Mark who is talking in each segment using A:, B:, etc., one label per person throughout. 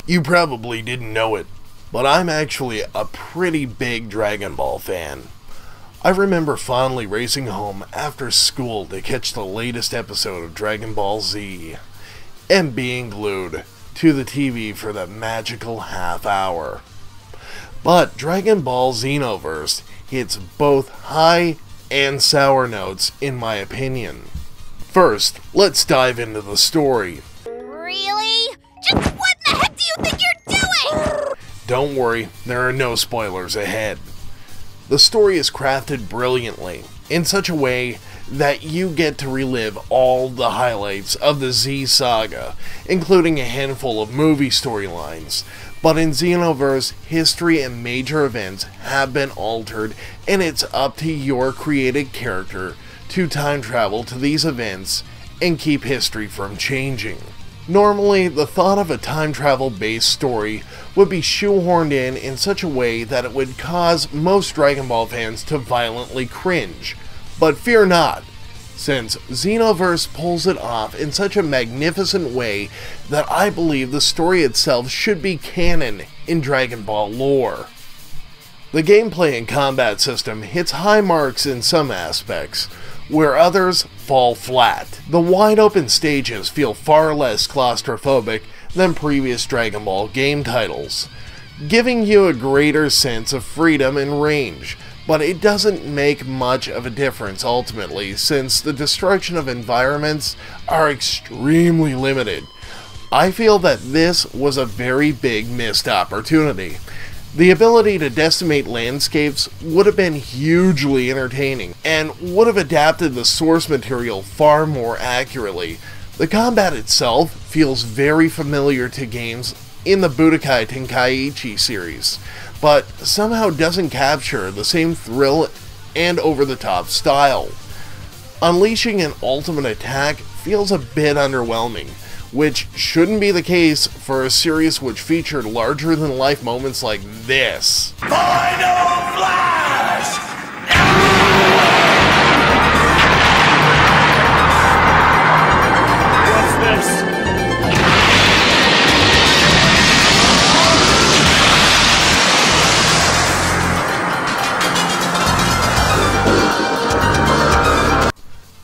A: You probably didn't know it, but I'm actually a pretty big Dragon Ball fan. I remember fondly racing home after school to catch the latest episode of Dragon Ball Z, and being glued to the TV for the magical half hour. But Dragon Ball Xenoverse hits both high and sour notes in my opinion. First, let's dive into the story.
B: Really? Just what in the heck do you think you're doing?
A: Don't worry, there are no spoilers ahead. The story is crafted brilliantly, in such a way that you get to relive all the highlights of the Z saga, including a handful of movie storylines. But in Xenoverse, history and major events have been altered, and it's up to your created character to time travel to these events and keep history from changing. Normally, the thought of a time travel based story would be shoehorned in such a way that it would cause most Dragon Ball fans to violently cringe. But fear not, since Xenoverse pulls it off in such a magnificent way that I believe the story itself should be canon in Dragon Ball lore. The gameplay and combat system hits high marks in some aspects, where others fall flat. The wide open stages feel far less claustrophobic than previous Dragon Ball game titles, giving you a greater sense of freedom and range, but it doesn't make much of a difference ultimately, since the destruction of environments are extremely limited. I feel that this was a very big missed opportunity. The ability to decimate landscapes would have been hugely entertaining, and would have adapted the source material far more accurately. The combat itself feels very familiar to games in the Budokai Tenkaichi series, but somehow doesn't capture the same thrill and over-the-top style. Unleashing an ultimate attack feels a bit underwhelming, which shouldn't be the case for a series which featured larger-than-life moments like this.
C: Final Flash! What's this?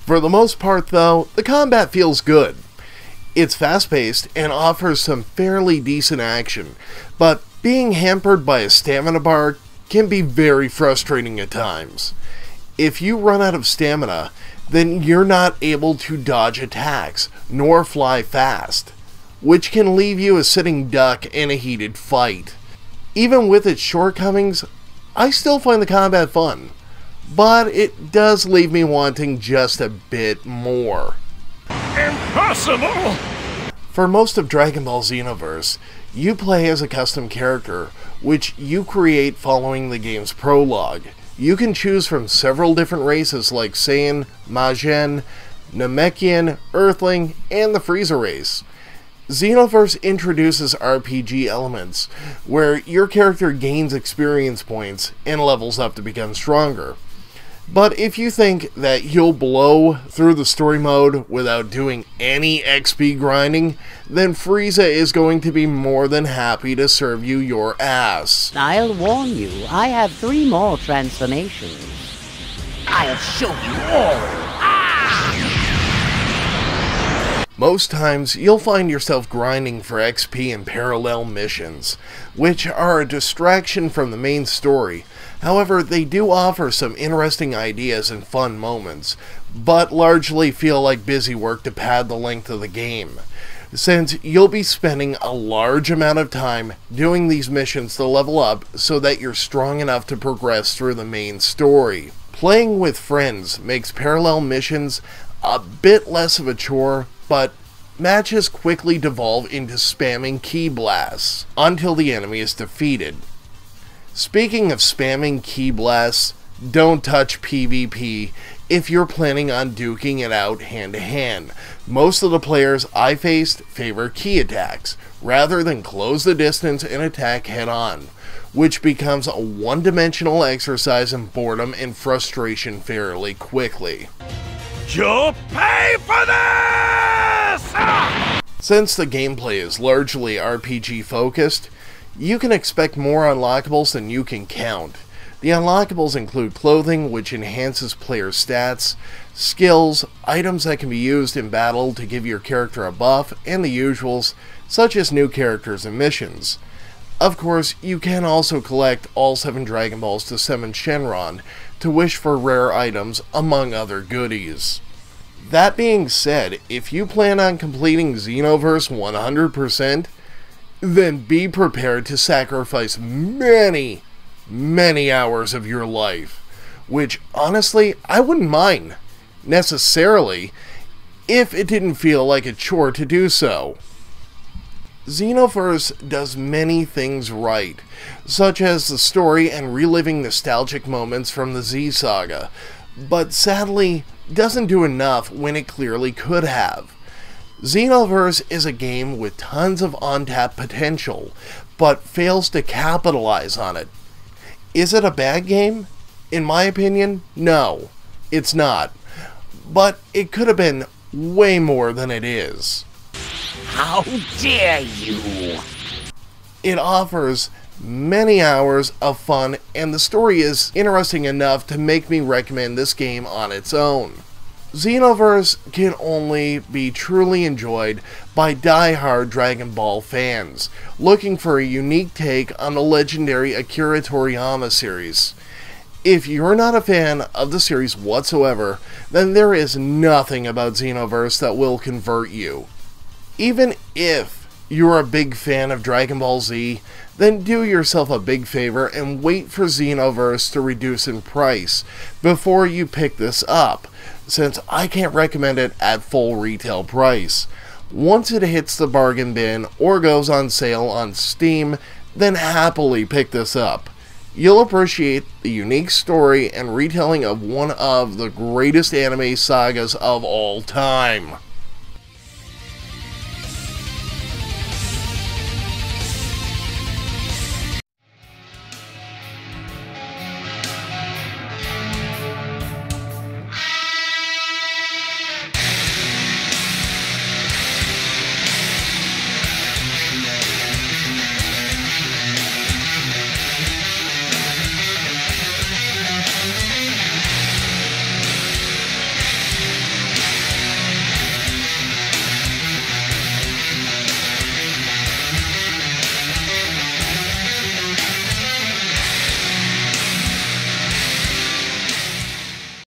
A: For the most part, though, the combat feels good. It's fast-paced and offers some fairly decent action, but being hampered by a stamina bar can be very frustrating at times. If you run out of stamina, then you're not able to dodge attacks, nor fly fast, which can leave you a sitting duck in a heated fight. Even with its shortcomings, I still find the combat fun, but it does leave me wanting just a bit more.
C: Impossible!
A: For most of Dragon Ball Xenoverse, you play as a custom character, which you create following the game's prologue. You can choose from several different races like Saiyan, Majin, Namekian, Earthling, and the Frieza race. Xenoverse introduces RPG elements, where your character gains experience points and levels up to become stronger. But if you think that you'll blow through the story mode without doing any XP grinding, then Frieza is going to be more than happy to serve you your ass.
D: I'll warn you, I have 3 more transformations. I'll show you all!
A: Most times, you'll find yourself grinding for XP in parallel missions, which are a distraction from the main story. However, they do offer some interesting ideas and fun moments, but largely feel like busy work to pad the length of the game, since you'll be spending a large amount of time doing these missions to level up so that you're strong enough to progress through the main story. Playing with friends makes parallel missions a bit less of a chore, but matches quickly devolve into spamming ki blasts until the enemy is defeated. Speaking of spamming ki blasts, don't touch PvP if you're planning on duking it out hand to hand. Most of the players I faced favor ki attacks, rather than close the distance and attack head on, which becomes a one-dimensional exercise in boredom and frustration fairly quickly.
C: You'll pay for this!
A: Since the gameplay is largely RPG focused, you can expect more unlockables than you can count. The unlockables include clothing, which enhances player stats, skills, items that can be used in battle to give your character a buff, and the usuals, such as new characters and missions. Of course, you can also collect all 7 Dragon Balls to summon Shenron to wish for rare items, among other goodies. That being said, if you plan on completing Xenoverse 100%, then be prepared to sacrifice many hours of your life, which honestly I wouldn't mind necessarily if it didn't feel like a chore to do so. Xenoverse does many things right, such as the story and reliving nostalgic moments from the Z Saga, but sadly doesn't do enough when it clearly could have. Xenoverse is a game with tons of untapped potential, but fails to capitalize on it. Is it a bad game? In my opinion, no, it's not. But it could have been way more than it is.
D: How dare you!
A: It offers many hours of fun, and the story is interesting enough to make me recommend this game on its own. Xenoverse can only be truly enjoyed by die-hard Dragon Ball fans, looking for a unique take on the legendary Akira Toriyama series. If you're not a fan of the series whatsoever, then there is nothing about Xenoverse that will convert you. Even if you're a big fan of Dragon Ball Z, then do yourself a big favor and wait for Xenoverse to reduce in price before you pick this up, since I can't recommend it at full retail price. Once it hits the bargain bin or goes on sale on Steam, then happily pick this up. You'll appreciate the unique story and retelling of one of the greatest anime sagas of all time.